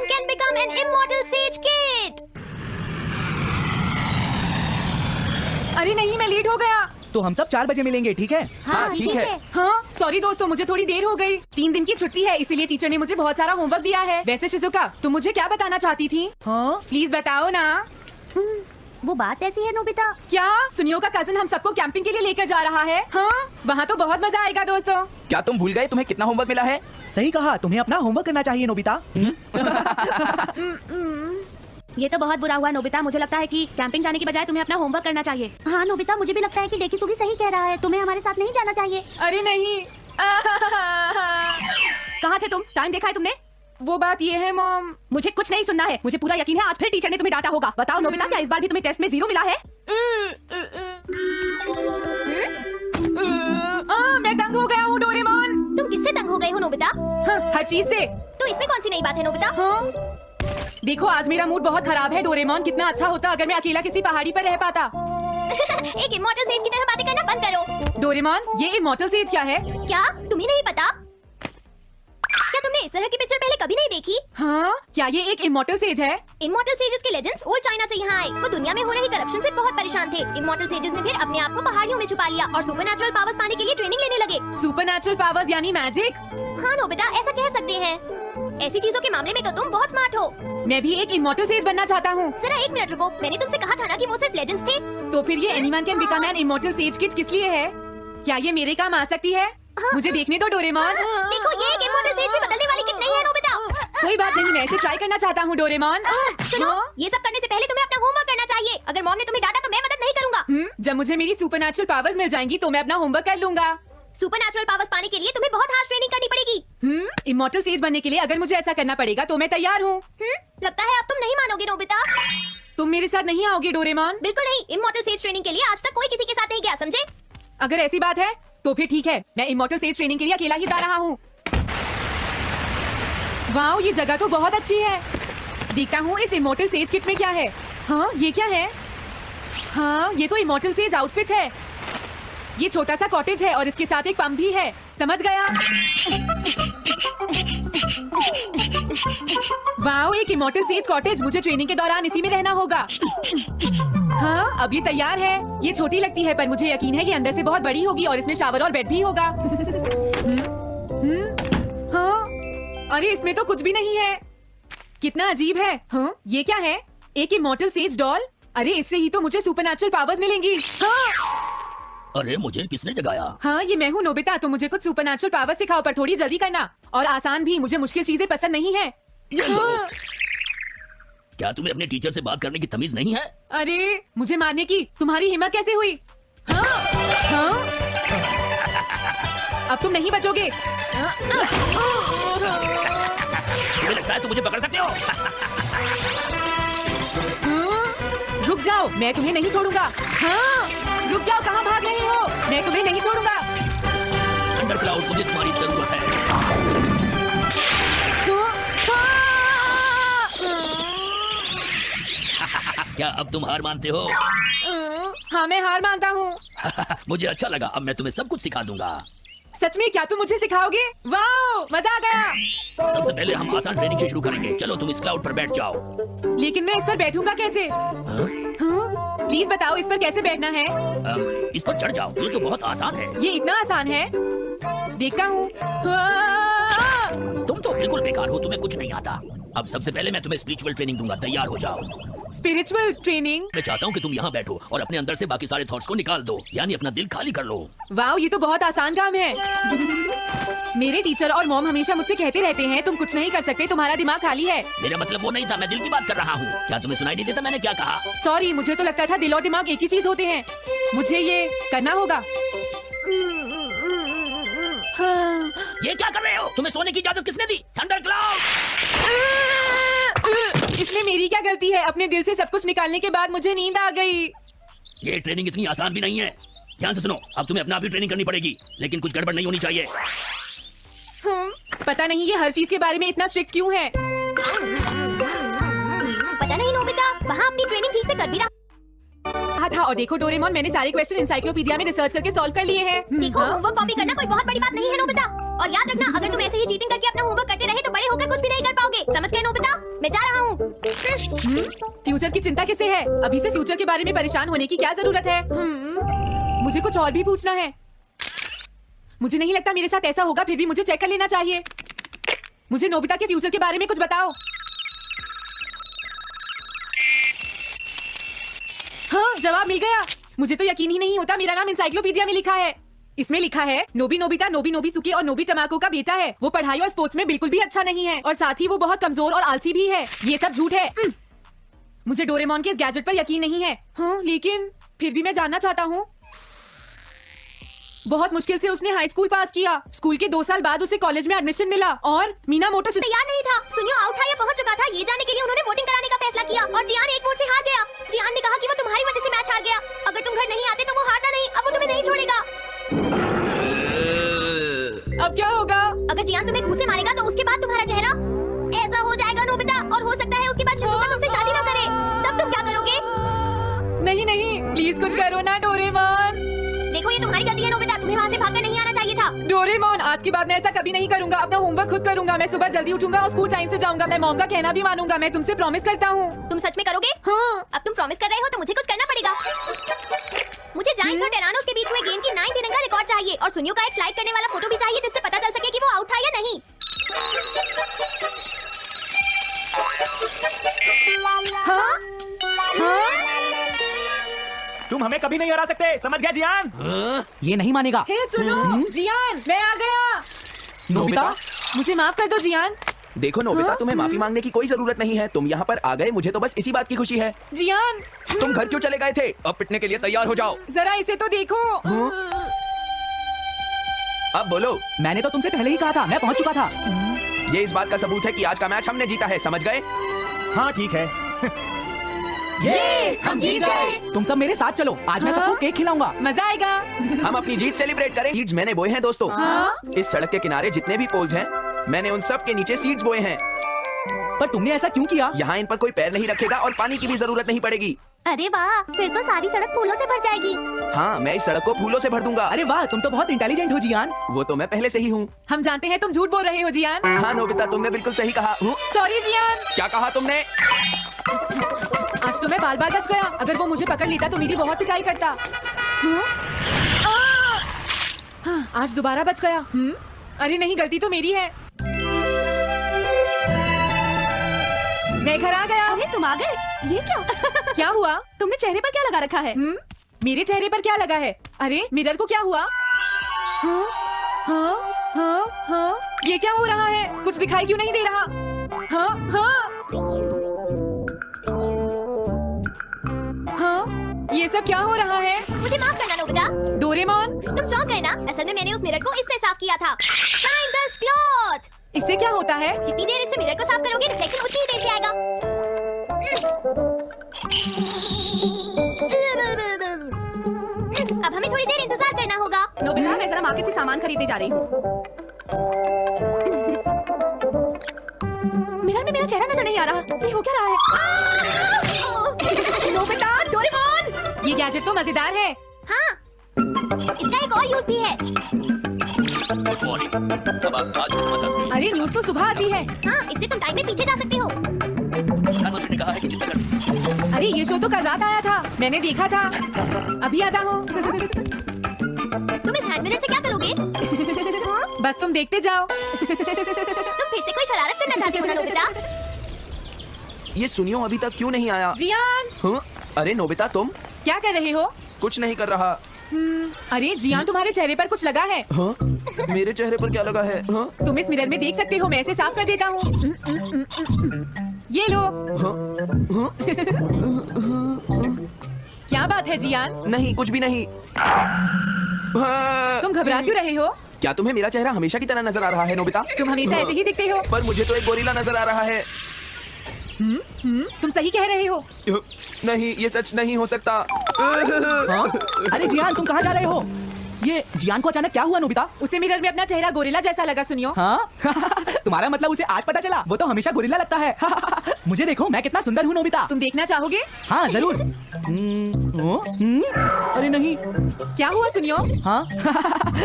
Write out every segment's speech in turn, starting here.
Anyone can become an immortal sage kid. अरे नहीं, मैं लेट हो गया। तो हम सब 4 बजे मिलेंगे, ठीक है? हाँ, ठीक है। हाँ, सॉरी दोस्तों, मुझे थोड़ी देर हो गई। 3 दिन की छुट्टी है, इसीलिए टीचर ने मुझे बहुत सारा होमवर्क दिया है। वैसे शिजुका, तुम मुझे क्या बताना चाहती थी? हाँ? प्लीज बताओ ना। वो बात ऐसी है नोबिता। क्या सुनियो का कजन हम सबको कैंपिंग के लिए लेकर जा रहा है? हाँ, वहाँ तो बहुत मजा आएगा दोस्तों। क्या तुम भूल गए तुम्हें कितना होमवर्क मिला है? सही कहा, तुम्हें अपना होमवर्क करना चाहिए नोबिता। ये तो बहुत बुरा हुआ नोबिता। मुझे लगता है कि कैंपिंग जाने की बजाय तुम्हें अपना होमवर्क करना चाहिए। हाँ नोबिता, मुझे भी लगता है कि डेकिसुगी सही कह रहा है। तुम्हें हमारे साथ नहीं जाना चाहिए। अरे नहीं। कहाँ थे तुम? टाइम देखा है तुमने? वो बात ये है मॉम। मुझे कुछ नहीं सुनना है। मुझे पूरा यकीन है आज फिर टीचर ने तुम्हें डांटा होगा। बताओ नोबिता, क्या इस बार भी तुम्हें टेस्ट में 0 मिला है? मैं तंग हो गया हूँ डोरेमोन। तुम किससे तंग हो गए हो नोबिता? हर चीज से। तो इसमें कौन सी नई बात है नोबिता? हाँ? देखो आज मेरा मूड बहुत खराब है डोरेमोन। कितना अच्छा होता अगर मैं अकेला किसी पहाड़ी पर रह पाता। एक इमॉर्टल सेज की तरह बातें करना बंद करो। डोरेमोन, ये इमॉर्टल सेज क्या है? क्या तुम्हें नहीं पता? क्या तुमने इस तरह की पिक्चर पहले कभी नहीं देखी? हाँ, क्या ये एक इमॉर्टल सेज है? इमॉर्टल सेजेस के लेजेंड्स ओल्ड चाइना से यहाँ आए। वो दुनिया में हो रही करप्शन से बहुत परेशान थे। इमॉर्टल सेजेस ने फिर अपने आप को पहाड़ियों में छुपा लिया और सुपरनैचुरल पावर्स पाने के लिए ट्रेनिंग लेने लगे। सुपरनैचुरल पावर्स यानी मैजिक? हाँ नोबिता, ऐसा कह सकते हैं। ऐसी चीजों के मामले में तो तुम बहुत स्मार्ट हो। मैं भी एक इमॉर्टल सेज बनना चाहता हूँ। जरा 1 मिनट रुको। मैंने तुमसे कहा था ना कि वो सिर्फ लेजेंड्स थे। तो फिर ये anyone can become an immortal says kit किस लिए है? क्या ये मेरे काम आ सकती है? मुझे देखने दो डोरेमोन। देखो, ये एक इमॉर्टल सेज में बदलने वाली किट नहीं है नोबिता। कोई बात नहीं, मैं इसे ट्राई करना चाहता हूँ डोरेमोन। सुनो, ये सब करने से पहले तुम्हें अपना होमवर्क करना चाहिए। अगर मॉम ने तुम्हें डांटा तो मैं मदद नहीं करूंगा। जब मुझे मेरी सुपरनैचुरल पावर्स मिल जाएंगी तो मैं अपना होमवर्क कर लूंगा। सुपरनैचुरल पावर्स पाने के लिए तुम्हें बहुत हार्ड ट्रेनिंग करनी पड़ेगी। इमॉर्टल सेज बनने के लिए अगर मुझे ऐसा करना पड़ेगा तो मैं तैयार हूँ। लगता है अब तुम नहीं मानोगे नोबिता। तुम मेरे साथ नहीं आओगे डोरेमोन? बिल्कुल नहीं। इमॉर्टल सेज ट्रेनिंग के लिए आज तक कोई किसी के साथ नहीं गया, समझे? अगर ऐसी बात है तो फिर ठीक है, मैं इमॉर्टल सेज ट्रेनिंग के लिए अकेला ही जा रहा हूँ। वाओ, ये जगह तो बहुत अच्छी है। देखता हूँ इस इमॉर्टल सेज किट में क्या है। हाँ, ये क्या है? हाँ, ये तो इमॉर्टल सेज आउटफिट है। ये छोटा सा कॉटेज है और इसके साथ एक पंप भी है। समझ गया। वाओ, एक इमॉर्टल सेज कॉटेज। मुझे ट्रेनिंग के दौरान इसी में रहना होगा। हाँ, अब ये तैयार है। ये छोटी लगती है पर मुझे यकीन है कि अंदर से बहुत बड़ी होगी और इसमें शावर और बेड भी होगा। हाँ, अरे इसमें तो कुछ भी नहीं है। कितना अजीब है। हाँ, ये क्या है? एक इमॉर्टल सेज डॉल। अरे इससे ही तो मुझे सुपरनैचुरल पावर्स मिलेंगी। हाँ, अरे मुझे किसने जगाया? हाँ, ये मैं हूँ नोबिता। तो मुझे कुछ सुपरनैचुरल पावर्स सिखाओ, पर थोड़ी जल्दी करना और आसान भी। मुझे मुश्किल चीजें पसंद नहीं है। हाँ। क्या तुम्हें अपने टीचर से बात करने की तमीज नहीं है? अरे मुझे मारने की तुम्हारी हिम्मत कैसे हुई? हाँ? हाँ? अब तुम नहीं बचोगे। तुम्हें लगता है तुम मुझे पकड़ सकते हो? हाँ? रुक जाओ, मैं तुम्हें नहीं छोड़ूंगा। हाँ? रुक जाओ, कहाँ भाग रहे हो? मैं तुम्हें नहीं छोड़ूंगा। थंडरक्लाउड, मुझे तुम्हारी जरूरत है। क्या अब तुम हार मानते हो? हाँ, मैं हार मानता हूँ। मुझे अच्छा लगा। अब मैं तुम्हें सब कुछ सिखा दूंगा। सच में? क्या तुम मुझे सिखाओगे? वाओ, मजा आ गया। सबसे पहले हम आसान ट्रेनिंग से शुरू करेंगे। चलो तुम इस क्लाउड पर बैठ जाओ। लेकिन मैं इस पर बैठूंगा कैसे? हाँ? प्लीज बताओ इस पर कैसे बैठना है? इस पर चढ़ जाओ। ये तो बहुत आसान है। ये इतना आसान है? देखता हूँ। तुम तो बिल्कुल बेकार हो, तुम्हें कुछ नहीं आता। अब सबसे पहले मैं तुम्हें स्पिरिचुअल ट्रेनिंग दूंगा। तैयार हो जाओ। Spiritual training? मैं चाहता हूँ कि तुम यहाँ बैठो और अपने अंदर से बाकी सारे थॉट्स को निकाल दो, यानी अपना दिल खाली कर लो। वाओ, ये तो बहुत आसान काम है। मेरे टीचर और मॉम हमेशा मुझसे कहते रहते हैं तुम कुछ नहीं कर सकते, तुम्हारा दिमाग खाली है। मेरा मतलब वो नहीं था, मैं दिल की बात कर रहा हूँ। क्या तुम्हें सुनाई नहीं देता मैंने क्या कहा? सॉरी, मुझे तो लगता था दिल और दिमाग एक ही चीज होते हैं। मुझे ये करना होगा। हाँ। ये क्या कर रहे हो? तुम्हें सोने की इजाजत किसने दी? थंडरक्लाउड! इसमें मेरी क्या गलती है? अपने दिल से सब कुछ निकालने के बाद मुझे नींद आ गई। ये ट्रेनिंग इतनी आसान भी नहीं है। ध्यान से सुनो, अब तुम्हें अपना भी ट्रेनिंग करनी पड़ेगी, लेकिन कुछ गड़बड़ नहीं होनी चाहिए। पता नहीं ये हर चीज के बारे में इतना स्ट्रिक्ट क्यों है। पता नहीं नोबिता, वहाँ अपनी ट्रेनिंग ठीक से कर भी रहा था। और देखो डोरेमोन, मैंने सारे क्वेश्चन एनसाइक्लोपीडिया में रिसर्च करके सॉल्व कर लिए हैं। देखो, होमवर्क कॉपी करना कोई बहुत बड़ी बात नहीं है नोबिता। और याद रखना, अगर तुम ऐसे ही चीटिंग करके अपना होमवर्क करते रहे तो बड़े होकर कुछ भी नहीं कर पाओगे। समझ गए नोबिता? मैं जा रहा हूँ। फ्यूचर की चिंता किसे है? अभी से फ्यूचर के बारे में परेशान होने की क्या जरूरत है? मुझे कुछ और भी पूछना है। मुझे नहीं लगता मेरे साथ ऐसा होगा, फिर भी मुझे चेक कर लेना चाहिए। मुझे नोबिता के फ्यूचर के बारे में कुछ बताओ। हाँ, जवाब मिल गया। मुझे तो यकीन ही नहीं होता, मेरा नाम इंसाइक्लोपीडिया में लिखा है। इसमें लिखा है नोबी नोबिता नोबी नोबिसुकी और नोबी टमाको का बेटा है। वो पढ़ाई और स्पोर्ट्स में बिल्कुल भी अच्छा नहीं है और साथ ही वो बहुत कमजोर और आलसी भी है। ये सब झूठ है। मुझे डोरेमोन के इस गैजेट पर यकीन नहीं है। हाँ, लेकिन फिर भी मैं जानना चाहता हूँ। बहुत मुश्किल से उसने हाई स्कूल पास किया। स्कूल के 2 साल बाद उसे कॉलेज में एडमिशन मिला और मीनामोटो तैयार नहीं था। सुनियो आउट था या पहुंच चुका था, ये जानने के लिए उन्होंने वोटिंग कराने का फैसला किया और जियान 1 वोट से हार गया। जियान ने कहा कि वो तुम्हारी वजह से मैच हार गया। अगर तुम घर नहीं आते तो वो हारता नहीं। अब वो तुम्हें नहीं छोड़ेगा। अब क्या होगा? अगर जियान तुम्हें घूंसे मारेगा तो उसके बाद तुम्हारा चेहरा ऐसा हो जाएगा नोबिता, और हो सकता है उसके बाद शिजुका तुमसे शादी ना करे। तब तुम क्या करोगे? नहीं नहीं, प्लीज कुछ करो ना डोरेमोन। देखो ये तुम्हारी गलती है नोबिता, तुम्हें वहाँ से भागकर नहीं आना चाहिए था। डोरेमोन, आज के बाद मैं ऐसा कभी नहीं करूंगा। अपना होमवर्क खुद करूंगा। मैं सुबह जल्दी उठूंगा और स्कूल टाइम से जाऊंगा। मैं मॉम का कहना भी मानूंगा। मैं तुमसे प्रॉमिस करता हूँ। तुम सच में करोगे? हाँ। अब तुम प्रॉमिस कर रहे हो तो मुझे कुछ करना पड़ेगा। मुझे जायंट्स और टेरानोस के बीच हुए गेम की 9th इनिंग का रिकॉर्ड चाहिए और सुनियो का एक स्लाइड करने वाला फोटो भी चाहिए जिससे पता चल सके कि वो आउट था या नहीं। हाँ? हाँ? तुम हमें कभी नहीं हरा सकते, समझ गया जियान? हाँ? ये नहीं मानेगा। हे सुनो, जियान, मैं आ गया। नोबिता, मुझे माफ कर दो जियान। देखो नोबिता, हाँ? तुम्हें माफी मांगने की कोई जरूरत नहीं है। तुम यहाँ पर आ गए, मुझे तो बस इसी बात की खुशी है। जियान, तुम घर क्यों चले गए थे? अब पिटने के लिए तैयार हो जाओ। जरा इसे तो देखो। अब बोलो। मैंने तो तुमसे पहले ही कहा था, मैं पहुंच चुका था। ये इस बात का सबूत है कि आज का मैच हमने जीता है, समझ गए? हाँ ठीक है। ये हम जीत गए। तुम सब मेरे साथ चलो, आज मैं सबको हाँ? केक खिलाऊंगा। मजा आएगा। हम अपनी जीत सेलिब्रेट करें। सीड्स मैंने बोए हैं दोस्तों। हाँ? इस सड़क के किनारे जितने भी पोल्स हैं, मैंने उन सब के नीचे सीड्स बोए हैं। पर तुमने ऐसा क्यों किया? यहाँ इन पर कोई पैर नहीं रखेगा और पानी की भी जरूरत नहीं पड़ेगी। अरे वाह, फिर तो सारी सड़क फूलों से भर जाएगी। हाँ, मैं इस सड़क को फूलों से भर दूंगा। अरे वाह, तुम तो बहुत इंटेलिजेंट हो जियान। वो तो मैं पहले से ही हूँ। हम जानते हैं तुम झूठ बोल रहे हो जियान। हाँ नोबिता, तुमने बिल्कुल सही कहा। Sorry Gian. क्या कहा तुमने? आज तो मैं बाल बाल बच गया। अगर वो मुझे पकड़ लेता तो मेरी बहुत पिटाई करता। हाँ, आज दोबारा बच गया। अरे नहीं, गलती तो मेरी है। मैं घर आ गया। अरे तुम आ गए, ये क्या? क्या हुआ? तुमने चेहरे पर क्या लगा रखा है? मेरे चेहरे पर क्या लगा है? अरे मिरर को क्या हुआ? हाँ, हाँ, हाँ, हाँ, ये क्या हो रहा है? कुछ दिखाई क्यों नहीं दे रहा? हाँ, हाँ, हाँ, ये सब क्या हो रहा है? मुझे माफ करना नोबिता। डोरेमोन, तुम चौंक गए ना? असल में मैंने उस मिरर को इससे साफ किया था। Find the cloth। इससे क्या होता है? जितनी देर इससे मिरर को साफ करोगे, रिफ्लेक्शन उतनी ही देर से आएगा। अब हमें थोड़ी देर इंतजार करना होगा। नोबिता, मैं जरा मार्केट से सामान खरीदने जा रही हूँ। मिरर में मेरा चेहरा नजर नहीं आ रहा। ये हो क्या रहा है? नोबिता, डोरेमोन, ये गैजेट तो मजेदार है। हाँ, इसका एक और यूज भी है। Good morning. अब आप आज किस मजा सुनिए। अरे न्यूज तो सुबह आती है। हाँ, इससे तुम टाइम में पीछे जा सकते हो। प्रधानमंत्री ने कहा है कि चिंता करनी। अरे ये शो तो कल रात आया था, मैंने देखा था। अभी आता हूँ। तुम इस हैंड मिरर से क्या करोगे? हाँ? बस तुम देखते जाओ। तुम फिर से कोई शरारत करना चाहते हो ना नोबिता? ये सुनियो अभी तक क्यों नहीं आया? जियान, हाँ? अरे नोबिता, तुम क्या कर रहे हो? कुछ नहीं कर रहा। अरे जियान, तुम्हारे चेहरे पर कुछ लगा है। हाँ? मेरे चेहरे पर क्या लगा है? हाँ? तुम इस मिरर में देख सकते हो, मैं इसे साफ कर देता हूँ। ये लो। हाँ? हाँ? क्या बात है जियान? नहीं, कुछ भी नहीं। हाँ? तुम घबरा क्यों रहे हो? क्या तुम्हें मेरा चेहरा हमेशा की तरह नजर आ रहा है नोबिता? तुम हमेशा ऐसे ही दिखते हो। पर मुझे तो एक गोरिल्ला नजर आ रहा है। तुम सही कह रहे हो। नहीं, ये सच नहीं हो सकता। हाँ? अरे जियान, तुम कहाँ जा रहे हो? ये जियान को अचानक क्या हुआ नोबिता? उसे मिरर में अपना चेहरा गोरिल्ला जैसा लगा। सुनियो। हाँ? तुम्हारा मतलब उसे आज पता चला? वो तो हमेशा गोरिल्ला लगता है। मुझे देखो, मैं कितना सुंदर हूँ नोबिता। तुम देखना चाहोगे? हाँ जरूर। अरे नहीं। क्या हुआ सुनियो? हाँ?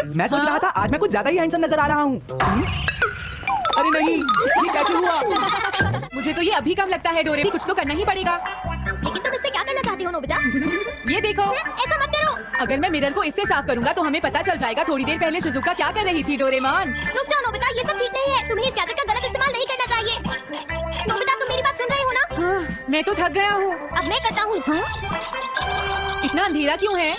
मैं सोच रहा था आज मैं कुछ ज्यादा ही हैंडसम नजर आ रहा हूँ। अरे नहीं, ये कैसे हुआ? मुझे तो ये अभी कम लगता है डोरे, कुछ तो करना ही पड़ेगा। लेकिन तुम इससे क्या करना चाहती हो नोबिता? ये देखो, ऐसा मत करो। अगर मैं मिरर को इससे साफ करूंगा तो हमें पता चल जाएगा थोड़ी देर पहले शिजुका क्या कर रही थी। डोरेमोन, रुक जाओ नोबिता, ये सब ठीक नहीं है। तुम्हें इस गैजेट का गलत इस्तेमाल नहीं करना चाहिए। नोबिता, तुम मेरी बात सुन रही हो ना? हाँ, मैं तो थक गया हूँ। अब मैं करता हूँ। इतना अंधेरा क्यों है?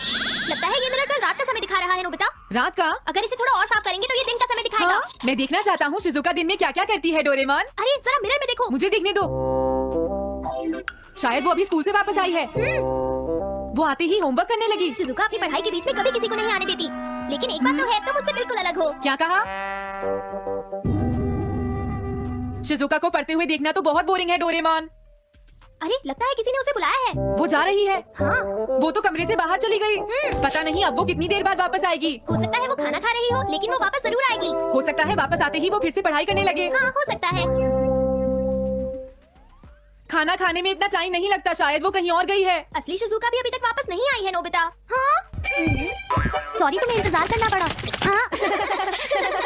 लगता है ये मिरर कल रात का समय दिखा रहा है नोबिता। रात का? अगर इसे थोड़ा और साफ करेंगे तो ये दिन का समय दिखाएगा। हाँ, मैं देखना चाहता हूँ शिजुका दिन में क्या क्या करती है। डोरेमोन, अरे जरा मिरर में देखो। मुझे देखने दो। शायद वो अभी स्कूल से वापस आई है। वो आते ही होमवर्क करने लगी। शिजुका अपनी पढ़ाई के बीच में कभी किसी को नहीं आने देती। लेकिन एक बात तो है, तुम मुझसे बिल्कुल अलग हो। क्या कहा? शिजुका को पढ़ते हुए देखना तो बहुत बोरिंग है। डोरेमोन, अरे लगता है किसी ने उसे बुलाया है। वो जा रही है। हाँ, वो तो कमरे से बाहर चली गई। पता नहीं अब वो कितनी देर बाद वापस आएगी। हो सकता है वो खाना खा रही हो, लेकिन वो वापस जरूर आएगी। हो सकता है वापस आते ही वो फिर से पढ़ाई करने लगे। हाँ, हो सकता है। खाना खाने में इतना टाइम नहीं लगता, शायद वो कहीं और गई है। असली शिजुका भी अभी तक वापस नहीं आई है नोबिता। हाँ? सॉरी, तुम्हें इंतजार करना पड़ा। हाँ?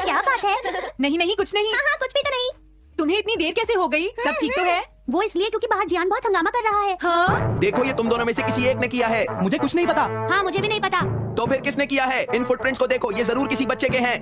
क्या बात है? नहीं नहीं, कुछ नहीं। हाँ, कुछ भी तो नहीं। तुम्हें इतनी देर कैसे हो गई? सब ठीक तो है? वो इसलिए क्योंकि बाहर जियान बहुत हंगामा कर रहा है। हाँ? देखो, ये तुम दोनों में से किसी एक ने किया है। मुझे कुछ नहीं पता। हाँ, मुझे भी नहीं पता। तो फिर किसने किया है? इन फुटप्रिंट्स को देखो, ये जरूर किसी बच्चे के हैं।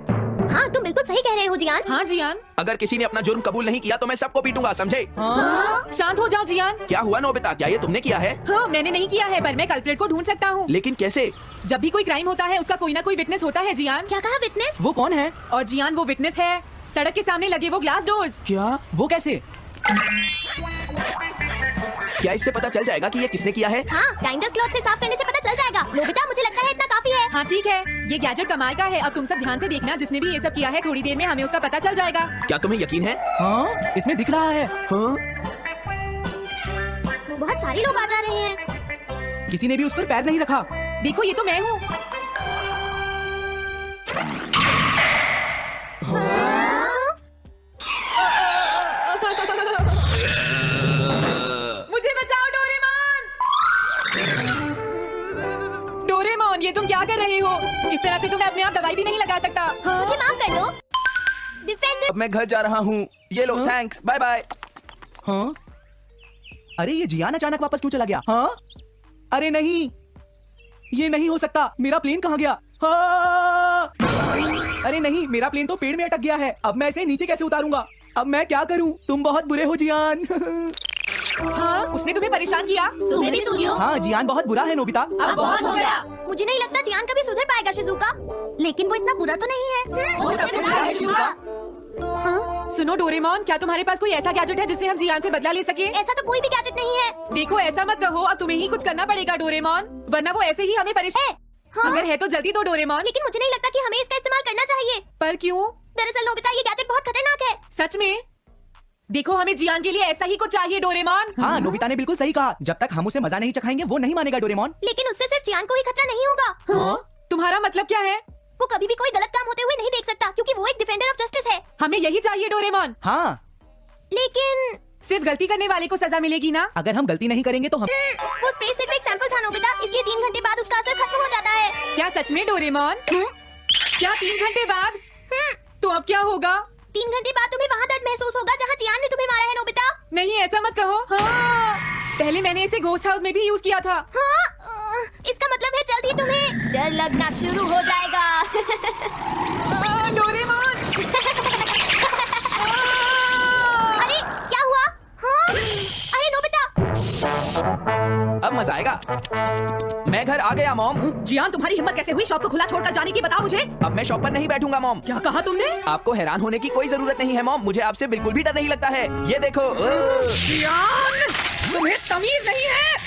हाँ, तुम बिल्कुल सही कह रहे हो जियान। हाँ जियान। अगर किसी ने अपना जुर्म कबूल नहीं किया तो मैं सबको पीटूंगा, समझे? हाँ? शांत हो जाओ जियान। क्या हुआ नोबिता, क्या ये तुमने किया है? हाँ, मैंने नहीं किया है, पर मैं कल्प्रिट को ढूंढ सकता हूँ। लेकिन कैसे? जब भी कोई क्राइम होता है उसका कोई ना कोई विटनेस होता है जियान। क्या कहा विटनेस? वो कौन है? और जियान वो विटनेस है। सड़क के सामने लगे वो ग्लास डोर्स। क्या? वो कैसे? क्या इससे पता चल जाएगा कि ये किसने किया है? हाँ, ग्राइंडर्स क्लॉथ से साफ करने से पता चल जाएगा। नोबिता, मुझे लगता है इतना काफी है। हाँ ठीक है, ये गैजेट कमाल का है। अब तुम सब ध्यान से देखना, जिसने भी ये सब किया है थोड़ी देर में हमें उसका पता चल जाएगा। क्या तुम्हें यकीन है? हाँ, इसमें दिख रहा है। हाँ? बहुत सारे लोग आ जा रहे हैं। किसी ने भी उस पर पैर नहीं रखा। देखो, ये तो मैं हूँ। मुझे बचाओ डोरेमोन! डोरेमोन, ये तुम क्या कर रहे हो? इस तरह से तुम्हें अपने आप दवाई भी नहीं लगा सकता। हाँ? मुझे माफ कर दो। डिफेंडर। अब मैं घर जा रहा हूँ। ये लो, थैंक्स, बाय बाय। हाँ? अरे ये जियान अचानक वापस क्यों चला गया? हाँ? अरे नहीं, ये नहीं हो सकता। मेरा प्लेन कहाँ गया? हाँ! अरे नहीं, मेरा प्लेन तो पेड़ में अटक गया है। अब मैं इसे नीचे कैसे उतारूंगा? अब मैं क्या करूं? तुम बहुत बुरे हो जियान। हाँ? उसने तुम्हें परेशान किया? तुम्हें भी सुनियो। हाँ, जियान बहुत बुरा है नोबिता। अब बहुत हो गया। मुझे नहीं लगता जियान कभी सुधर पाएगा शिजुका। लेकिन वो इतना बुरा तो नहीं है। हाँ? सुनो डोरेमोन, क्या तुम्हारे पास कोई ऐसा गैजेट है जिससे हम जियान से बदला ले सके? ऐसा तो कोई भी गैजेट नहीं है। देखो, ऐसा मत कहो, अब तुम्हें ही कुछ करना पड़ेगा डोरेमोन, वरना वो ऐसे ही हमें परेशान। हाँ? अगर है तो जल्दी दो डोरेमोन। लेकिन मुझे नहीं लगता कि हमें इसका इस्तेमाल करना चाहिए। पर क्यों? दरअसल नोबिता, ये गैजेट बहुत खतरनाक है। सच में? देखो, हमें जियान के लिए ऐसा ही कुछ चाहिए डोरेमोन। हाँ, नोबिता ने बिल्कुल सही कहा। जब तक हम उसे मजा नहीं चखाएंगे वो नहीं मानेगा डोरेमोन। लेकिन उससे सिर्फ जियान को ही खतरा नहीं होगा। हाँ? तुम्हारा मतलब क्या है? वो कभी भी कोई गलत काम होते हुए नहीं देख सकता, क्योंकि वो एक डिफेंडर ऑफ जस्टिस है। हमें यही चाहिए डोरेमोन। हाँ, लेकिन सिर्फ गलती करने वाले को सजा मिलेगी ना? अगर हम गलती नहीं करेंगे तो हम। वो स्प्रे सिर्फ एक सैंपल था नोबिता, इसलिए 3 घंटे बाद उसका असर खत्म हो जाता है। क्या सच में डोरेमोन? क्या 3 घंटे बाद? तो अब क्या होगा? 3 घंटे बाद तुम्हें वहाँ दर्द महसूस होगा जहाँ जियान ने तुम्हें मारा है नोबिता। नहीं, ऐसा मत कहो। हाँ, पहले मैंने इसे घोस्ट हाउस में भी यूज किया था। हाँ? इसका मतलब है जल्द ही तुम्हें डर लगना शुरू हो जाएगा। डोरेमोन! अरे क्या हुआ? हाँ? अरे नोबिता! अब मजा आएगा। मैं घर आ गया मॉम। जियान, तुम्हारी हिम्मत कैसे हुई शॉप को खुला छोड़कर जाने की? बताओ मुझे। अब मैं शॉप पर नहीं बैठूंगा मॉम। क्या कहा तुमने? आपको हैरान होने की कोई जरूरत नहीं है मॉम, मुझे आपसे बिल्कुल भी डर नहीं लगता है। ये देखो। जियान, तुम्हें तमीज नहीं है।